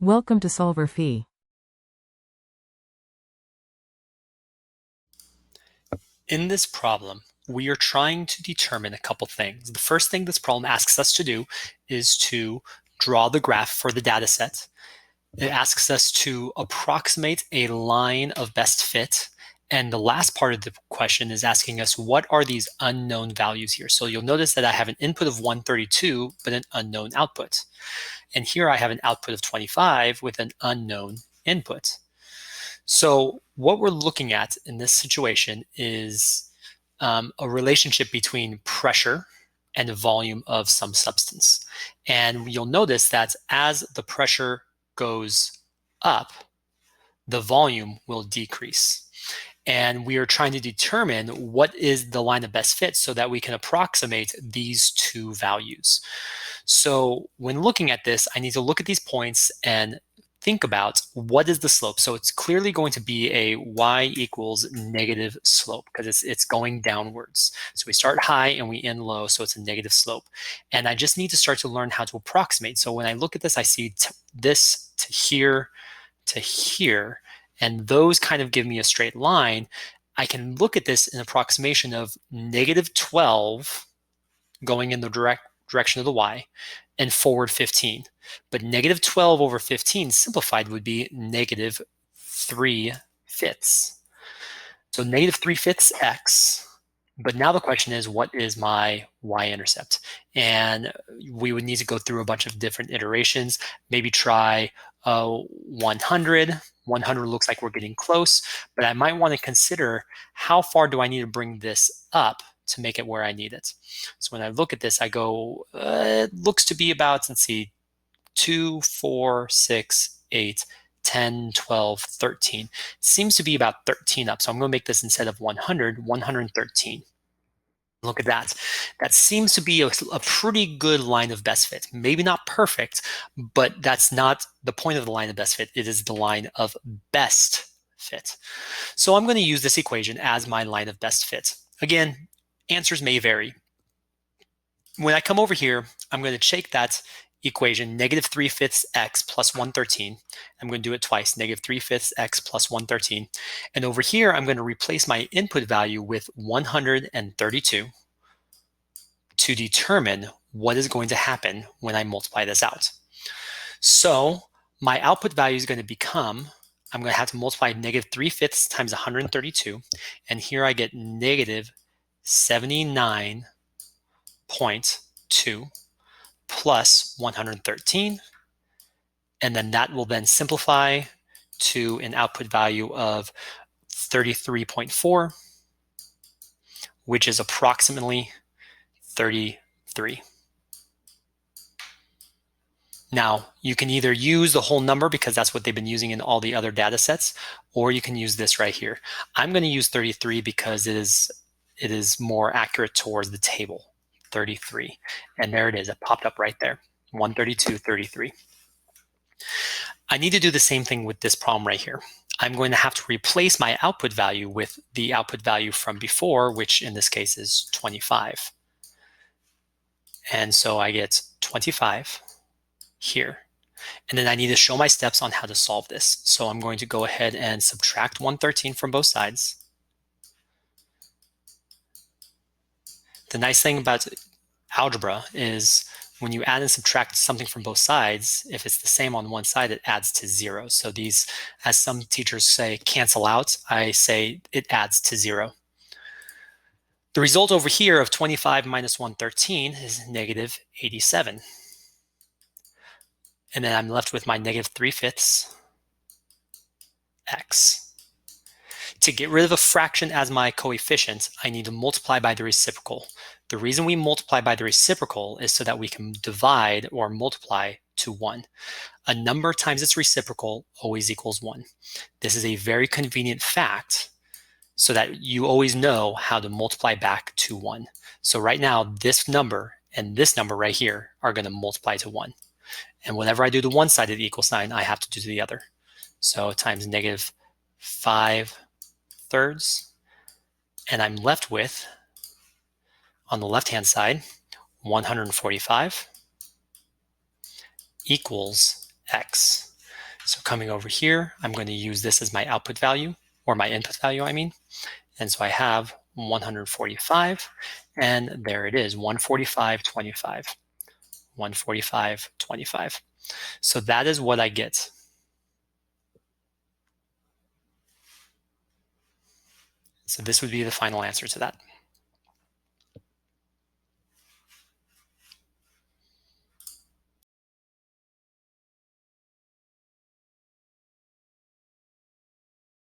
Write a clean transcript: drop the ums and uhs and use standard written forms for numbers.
Welcome to solverfy. In this problem, we are trying to determine a couple things. The first thing this problem asks us to do is to draw the graph for the data set. It asks us to approximate a line of best fit. And the last part of the question is asking us, what are these unknown values here? So you'll notice that I have an input of 132, but an unknown output. And here I have an output of 25 with an unknown input. So what we're looking at in this situation is a relationship between pressure and volume of some substance. And you'll notice that as the pressure goes up, the volume will decrease. And we are trying to determine what is the line of best fit so that we can approximate these two values. So when looking at this, I need to look at these points and think about what is the slope. So it's clearly going to be a y equals negative slope because it's going downwards. So we start high and we end low, so it's a negative slope. And I just need to start to learn how to approximate. So when I look at this, I see this to here to here, and those kind of give me a straight line. I can look at this in approximation of negative 12 going in the direction of the y and forward 15. But negative 12 over 15 simplified would be negative 3/5. So negative 3/5 x. But now the question is, what is my y-intercept? And we would need to go through a bunch of different iterations, maybe try 100. 100 looks like we're getting close, but I might want to consider how far do I need to bring this up to make it where I need it. So when I look at this, I go, it looks to be about, let's see, 2, 4, 6, 8, 10, 12, 13. It seems to be about 13 up. So I'm going to make this instead of 100, 113. Look at that. That seems to be a pretty good line of best fit. Maybe not perfect, but that's not the point of the line of best fit. It is the line of best fit. So I'm going to use this equation as my line of best fit. Again, answers may vary. When I come over here, I'm going to take that equation, negative 3/5 x plus 113. I'm going to do it twice, negative 3/5 x plus 113. And over here, I'm going to replace my input value with 132 to determine what is going to happen when I multiply this out. So my output value is going to become, I'm going to have to multiply negative 3/5 times 132. And here I get negative 79.2 plus 113, and then that will then simplify to an output value of 33.4, which is approximately 33. Now, you can either use the whole number because that's what they've been using in all the other data sets, or you can use this right here. I'm going to use 33 because it is more accurate towards the table. 33. And there it is. It popped up right there. 132, 33. I need to do the same thing with this problem right here. I'm going to have to replace my output value with the output value from before, which in this case is 25. And so I get 25 here. And then I need to show my steps on how to solve this. So I'm going to go ahead and subtract 113 from both sides. The nice thing about algebra is when you add and subtract something from both sides, if it's the same on one side, it adds to 0. So these, as some teachers say, cancel out. I say it adds to 0. The result over here of 25 minus 113 is negative 87. And then I'm left with my negative 3/5 x. To get rid of a fraction as my coefficient, I need to multiply by the reciprocal. The reason we multiply by the reciprocal is so that we can divide or multiply to 1. A number times its reciprocal always equals 1. This is a very convenient fact so that you always know how to multiply back to 1. So right now, this number and this number right here are going to multiply to 1. And whenever I do the one side of the equal sign, I have to do the other. So times negative 5/3. And I'm left with, on the left-hand side, 145 equals x. coming over here, I'm going to use this as my output value, or my input value, I mean. And so I have 145, and there it is, 145.25. 145.25. So that is what I get. So this would be the final answer to that.